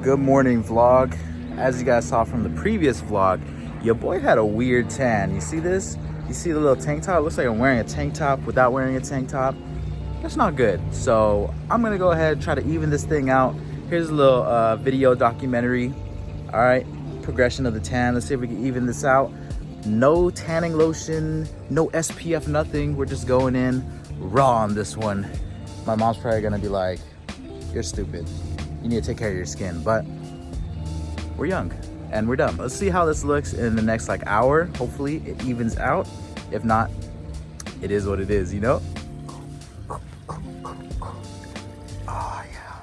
Good morning, vlog. As you guys saw from the previous vlog, your boy had a weird tan. You see this? You see the little tank top? It looks like I'm wearing a tank top without wearing a tank top. That's not good. So I'm gonna go ahead and try to even this thing out. Here's a little video documentary. All right, progression of the tan. Let's see if we can even this out. No tanning lotion, no SPF, nothing. We're just going in raw on this one. My mom's probably gonna be like, you're stupid. You need to take care of your skin, but we're young and we're done. Let's see how this looks in the next like hour. Hopefully it evens out. If not, it is what it is, you know? Oh yeah.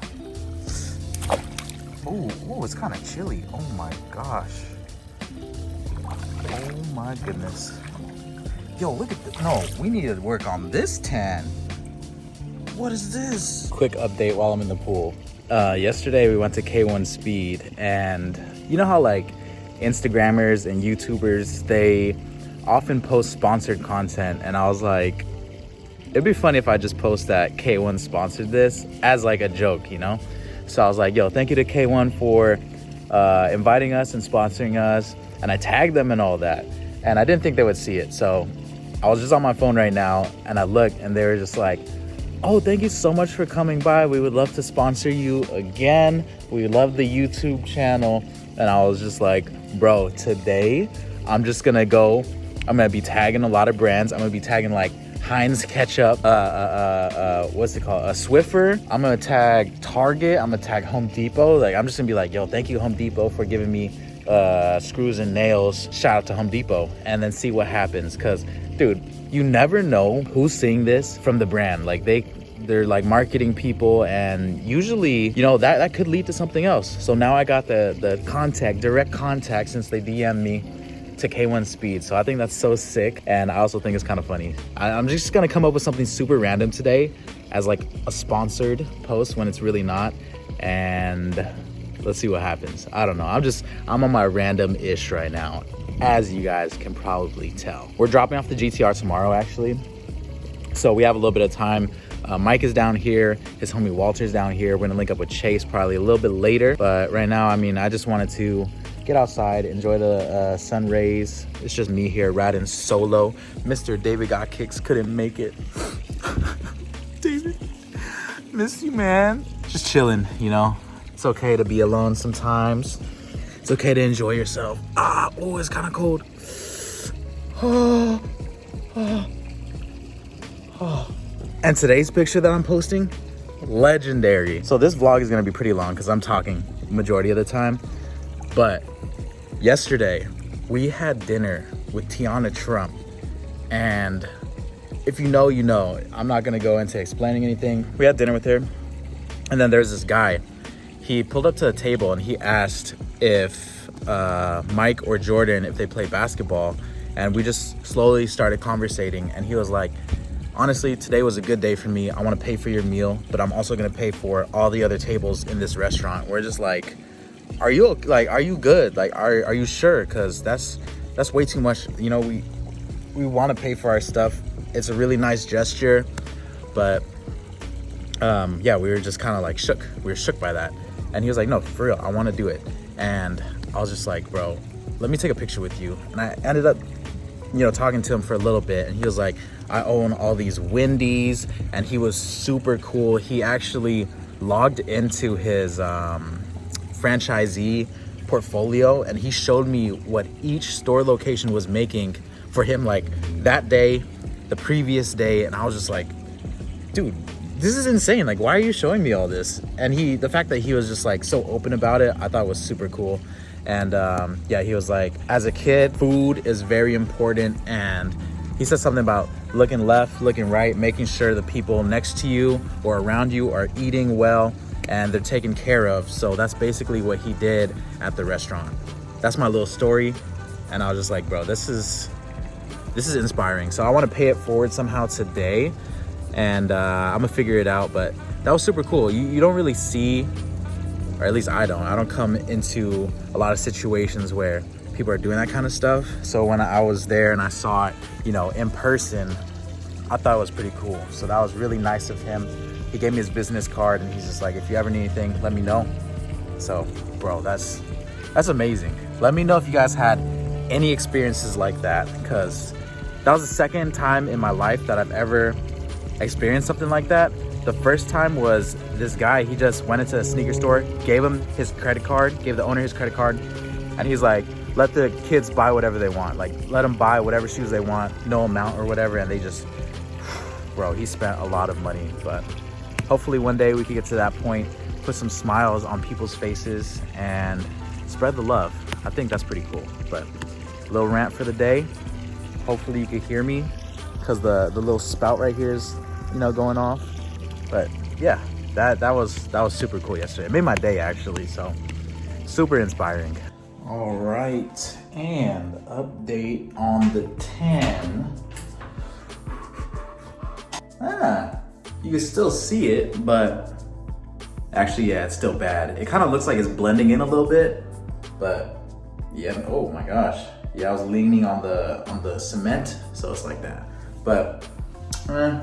Oh, it's kind of chilly. Oh my gosh. Oh my goodness. Yo, look at this. No, we need to work on this tan. What is this? Quick update while I'm in the pool. Yesterday we went to K1 Speed, and you know how like Instagrammers and YouTubers, they often post sponsored content, and I was like, it'd be funny if I just post that K1 sponsored this as like a joke, you know? So I was like, yo, thank you to K1 for inviting us and sponsoring us, and I tagged them and all that, and I didn't think they would see it. So I was just on my phone right now, and I looked, and they were just like, oh, thank you so much for coming by. We would love to sponsor you again. We love the YouTube channel. And I was just like, bro, today I'm just gonna go. I'm gonna be tagging a lot of brands. I'm gonna be tagging like Heinz ketchup, what's it called? A Swiffer. I'm gonna tag Target. I'm gonna tag Home Depot. Like, I'm just gonna be like, yo, thank you Home Depot for giving me screws and nails. Shout out to Home Depot. And then see what happens. Cause dude, you never know who's seeing this from the brand. Like they're like marketing people, and usually, you know, that could lead to something else. So now I got the contact, direct contact, since they DM me to K1 Speed. So I think that's so sick. And I also think it's kind of funny. I'm just gonna come up with something super random today as like a sponsored post when it's really not. And let's see what happens. I don't know. I'm on my random-ish right now, as you guys can probably tell. We're dropping off the GTR tomorrow, actually. So we have a little bit of time. Mike is down here. His homie Walter's down here. We're gonna link up with Chase probably a little bit later. But right now, I mean, I just wanted to get outside, enjoy the sun rays. It's just me here riding solo. Mr. David Got Kicks couldn't make it. David, miss you, man. Just chilling, you know? It's okay to be alone sometimes. It's okay to enjoy yourself. Oh, it's kind of cold. And today's picture that I'm posting, legendary. So this vlog is gonna be pretty long because I'm talking majority of the time. But yesterday, we had dinner with Teanna Trump. And if you know, you know. I'm not gonna go into explaining anything. We had dinner with her. And then there's this guy. He pulled up to a table and he asked if Mike or Jordan, if they play basketball. And we just slowly started conversating. And he was like, honestly, today was a good day for me. I want to pay for your meal, but I'm also going to pay for all the other tables in this restaurant. We're just like, are you good? Like, are you sure? Because that's way too much. You know, we want to pay for our stuff. It's a really nice gesture. But yeah, we were just kind of like shook. We were shook by that. And he was like, no, for real, I want to do it. And I was just like, bro, let me take a picture with you. And I ended up, you know, talking to him for a little bit. And he was like, I own all these Wendy's. And he was super cool. He actually logged into his franchisee portfolio. And he showed me what each store location was making for him, like that day, the previous day. And I was just like, dude, this is insane. Like, why are you showing me all this? And the fact that he was just like so open about it, I thought was super cool. And yeah, he was like, as a kid, food is very important. And he said something about looking left, looking right, making sure the people next to you or around you are eating well and they're taken care of. So that's basically what he did at the restaurant. That's my little story. And I was just like, bro, this is inspiring. So I want to pay it forward somehow today. And I'm gonna figure it out, but that was super cool. You don't really see, or at least I don't come into a lot of situations where people are doing that kind of stuff. So when I was there and I saw it, you know, in person, I thought it was pretty cool. So that was really nice of him. He gave me his business card and he's just like, if you ever need anything, let me know. So, bro, that's amazing. Let me know if you guys had any experiences like that, because that was the second time in my life that I've ever experienced something like that. The first time was this guy, he just went into a sneaker store, gave him his credit card, gave the owner his credit card, and he's like, let the kids buy whatever they want. Like, let them buy whatever shoes they want, no amount or whatever, and they just, bro, he spent a lot of money. But hopefully one day we can get to that point, put some smiles on people's faces and spread the love. I think that's pretty cool. But a little rant for the day. Hopefully you can hear me, because the little spout right here is, you know, going off. But yeah, that was super cool yesterday. It made my day, actually, so super inspiring. All right, and update on the 10. You can still see it, but actually, yeah, it's still bad. It kind of looks like it's blending in a little bit, but yeah, oh my gosh. Yeah, I was leaning on the cement, so it's like that. But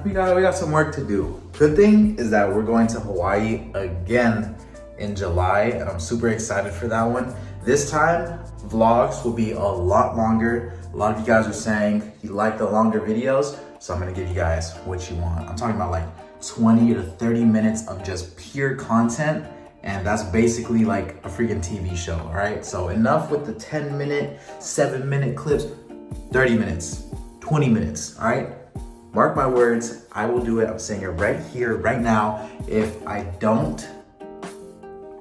we got some work to do. Good thing is that we're going to Hawaii again in July, and I'm super excited for that one. This time, vlogs will be a lot longer. A lot of you guys are saying you like the longer videos, so I'm gonna give you guys what you want. I'm talking about like 20 to 30 minutes of just pure content, and that's basically like a freaking TV show, all right? So enough with the 10-minute, 7-minute clips, 30 minutes, 20 minutes, all right? Mark my words, I will do it. I'm saying it right here, right now. If I don't,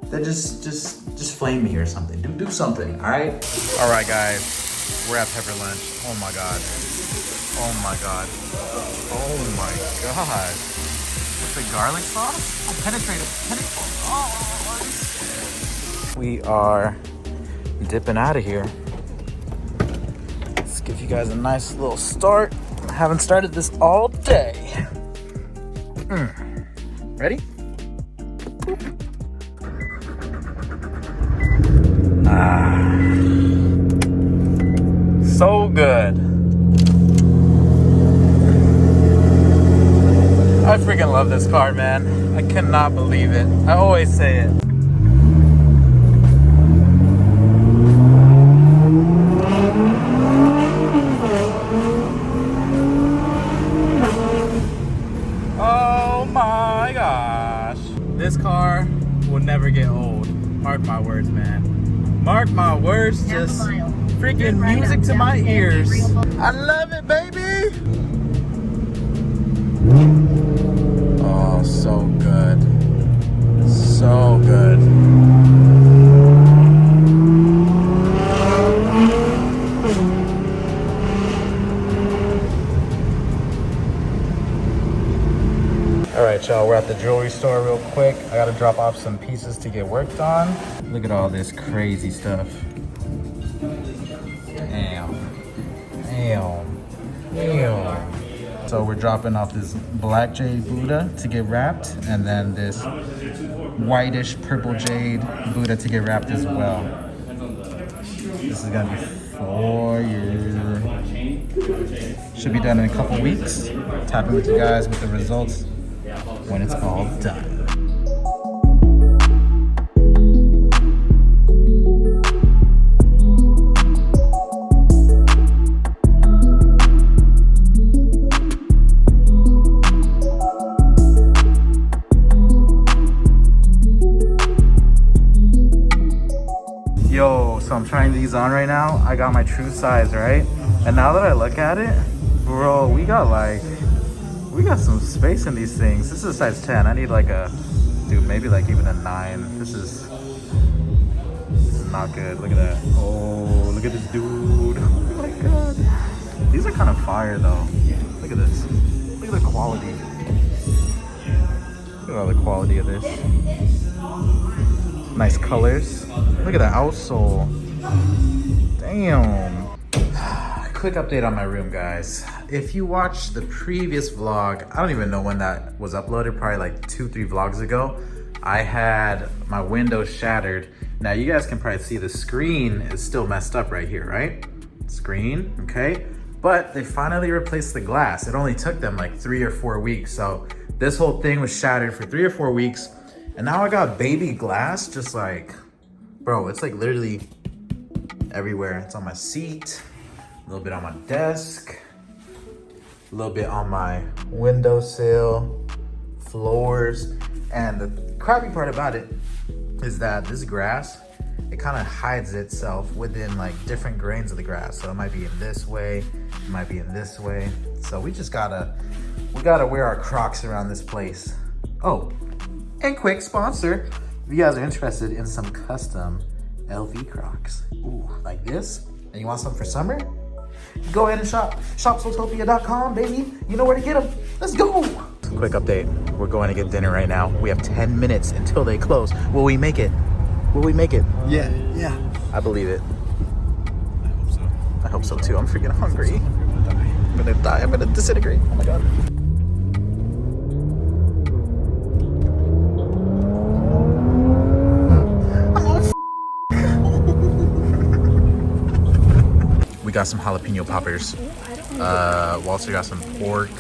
then just flame me or something. Do something, all right? All right, guys, we're at Pepper Lunch. Oh my God. Oh my God. Oh my God. With the garlic sauce? Oh, penetrated. Oh. We are dipping out of here. Let's give you guys a nice little start. I haven't started this all day. Ready? So good. I freaking love this car, man. I cannot believe it. I always say it. Oh my gosh. This car will never get old. Mark my words, man. Mark my words, just freaking music to my ears. I love it, baby. Oh, so good. So good. All right, y'all, we're at the jewelry store real quick. I gotta drop off some pieces to get worked on. Look at all this crazy stuff. Damn. So we're dropping off this black jade Buddha to get wrapped, and then this whitish purple jade Buddha to get wrapped as well. This is gonna be for you. Should be done in a couple weeks. Tapping with you guys with the results when it's all done. Yo, so I'm trying these on right now. I got my true size, right? And now that I look at it, bro, we got some space in these things. This is a size 10. I need like a, dude, maybe like even a 9. This is not good. Look at that. Oh, look at this dude. Oh my God. These are kind of fire though. Look at this. Look at the quality. Look at all the quality of this. Nice colors. Look at the outsole. Damn. Quick update on my room, guys. If you watched the previous vlog, I don't even know when that was uploaded, probably like 2-3 vlogs ago, I had my window shattered. Now you guys can probably see the screen is still messed up right here, right? Screen, okay? But they finally replaced the glass. It only took them like 3 or 4 weeks. So this whole thing was shattered for 3 or 4 weeks. And now I got baby glass just like Bro, it's like literally everywhere. It's on my seat, a little bit on my desk, a little bit on my windowsill, floors. And the crappy part about it is that this grass, it kind of hides itself within like different grains of the grass. So it might be in this way, it might be in this way. So we gotta wear our Crocs around this place. Oh, and quick sponsor, if you guys are interested in some custom LV Crocs, ooh, like this, and you want some for summer, go ahead and shop shopsotopia.com, baby. You know where to get them. Let's go. Quick update, we're going to get dinner right now. We have 10 minutes until they close. Will we make it? Will we make it? Yeah. I believe it. I hope so too. I'm freaking hungry. I'm gonna die. I'm gonna disintegrate. Oh my god. We got some jalapeno poppers. Walter got some pork.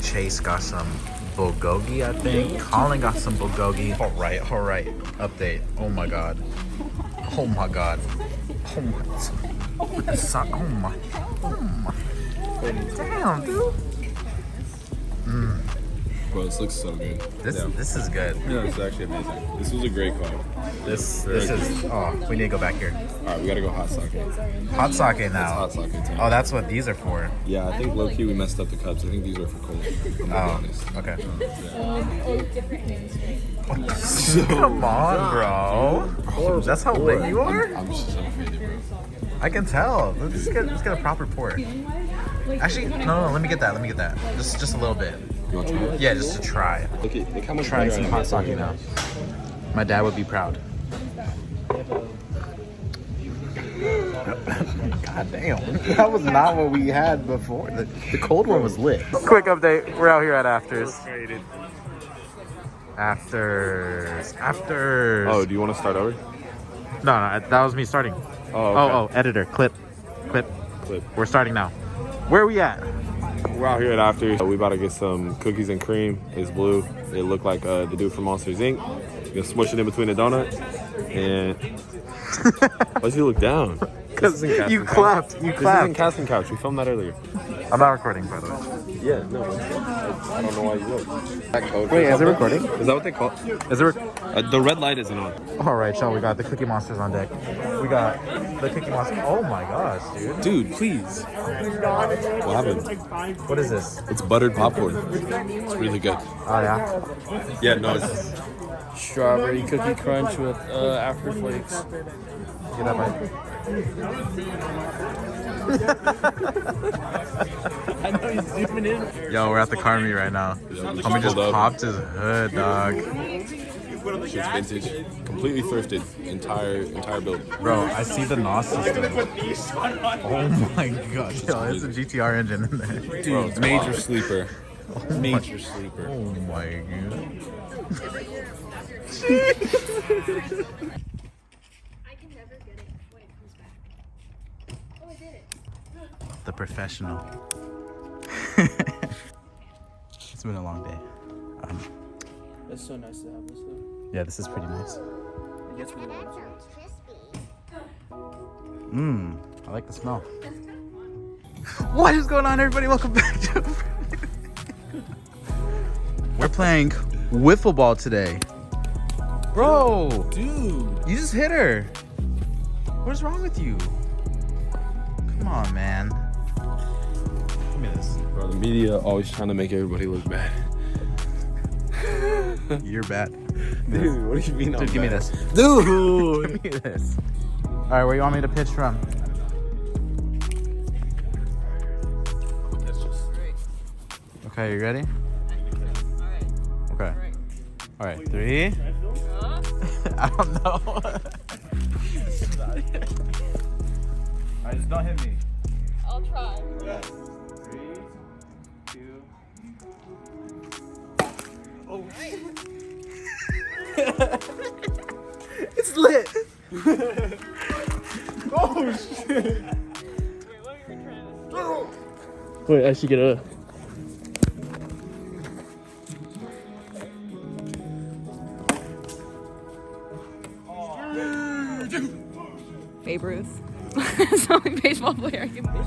Chase got some bulgogi, I think. Colin got some bulgogi. All right. Update. Oh my god. Oh my. Damn, dude. Bro, this looks so good. This is good. Yeah, this is actually amazing. This was a great call. This is. Oh, we need to go back here. All right, we gotta go hot sake. Hot sake now. It's hot sake time. Oh, that's what these are for. Yeah, I think low key we messed up the cups. I think these were for cold. I'm gonna be honest. Okay. So, Come on, bro. That's how lit you are? I'm so faded, bro. I can tell. Let's get a proper pour. Actually, no, let me get that. Just a little bit. You want to try it? Yeah, just to try. Look how much Trying better some I hot am. sake now. My dad would be proud. God damn. That was not what we had before. The cold one was lit. Quick update. We're out here at Afters. Afters. Oh, do you want to start over? No, that was me starting. Oh, okay. Editor. Clip. We're starting now. Where are we at? We're out here at After. We about to get some cookies and cream. It's blue. It looked like the dude from Monsters Inc. You're gonna smush it in between the donut. And why'd you look down? Because you clapped. This isn't Casting Couch. We filmed that earlier. I'm not recording, by the way. Yeah, no. I don't know why you look. That code. Wait, is it recording? Is that what they call it? Is it The red light isn't on. All right, y'all. We got the Cookie Monsters on deck. We got the Cookie Monster. Oh my gosh, dude. Dude, please. What happened? What is this? It's buttered popcorn. It's really good. Oh, yeah? Yeah, no, it's... Strawberry cookie crunch with after flakes. Get that bite. I know he's zooming in. Yo, we're at the car meet right now. Homie just popped his hood, dog. Shit's vintage. Completely thrifted. Entire build. Bro, I see the NOS system. Oh my god. Yo, it's a GTR engine in there. Dude, major sleeper. Major sleeper. Oh my god. I can never get it when it comes back. Oh, I did it. The professional. It's been a long day. It's so nice to have this though. Yeah, this is pretty nice. It gets me warm. I like the smell. What is going on, everybody? Welcome back to... We're playing wiffle ball today. Bro! Dude! You just hit her. What is wrong with you? Come on, man. Give me this. Bro, the media always trying to make everybody look bad. You're bad. Dude, what do you mean? Dude, give me this. Dude! Give me this. Alright, where you want me to pitch from? Okay, you ready? Okay. Alright, 3. I don't know. Alright, just don't hit me. I'll try. 3, 2. Oh, it's lit. Oh shit. Wait, let me retry this. Wait, I should get a... Babe Ruth. That's the only baseball player I can think of.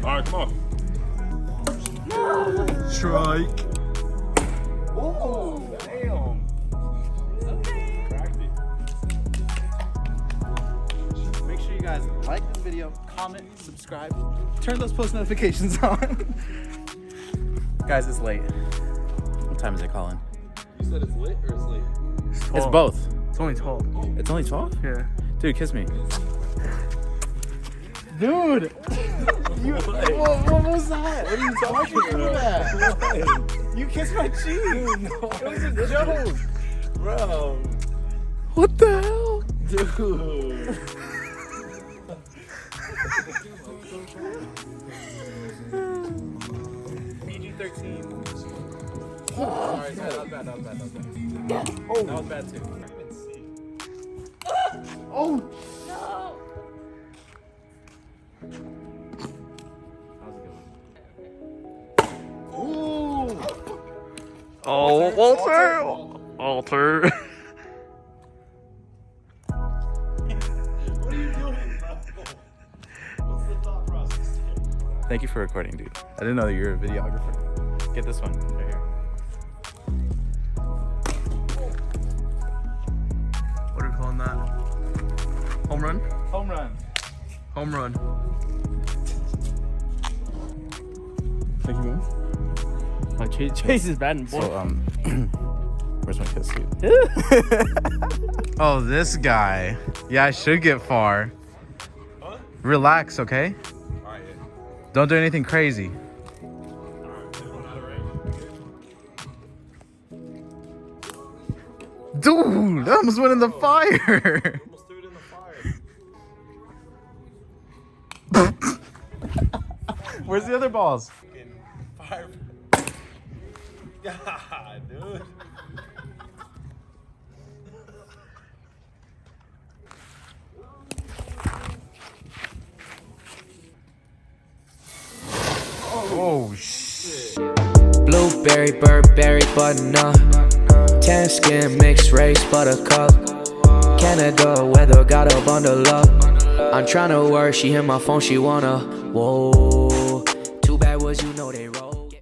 All right, come on. Strike. Oh, damn. Okay. Make sure you guys like this video, comment, subscribe, turn those post notifications on. Guys, it's late. What time is it, Colin? You said it's lit or it's late? It's both. It's only 12. It's only 12? Yeah. Dude, kiss me. Dude! What was that? What are you talking about? You kissed my cheek. Dude, no. It was a joke. Bro. What the hell? Dude. PG-13. Alright, that was bad. Oh, that was bad too. Oh! No. Oh, Walter! Walter. What are you doing, bro? What's the thought process? Thank you for recording, dude. I didn't know that you were a videographer. Get this one right here. What are we calling that? Home run? Home run. Home run. Thank you, man. Oh, Chase is batting, boy. So, where's my kiss, dude? Oh, this guy. Yeah, I should get far. Huh? Relax, okay? Alright, yeah. Don't do anything crazy. Dude, that almost went in the fire. Almost threw it in the fire. Where's the other balls? Fucking fire. God, dude. Oh, shit. Blueberry, Burberry, button-up. Tan skin, mixed race, buttercup. Canada weather, gotta bundle up. I'm tryna work, she hit my phone, she wanna. Whoa.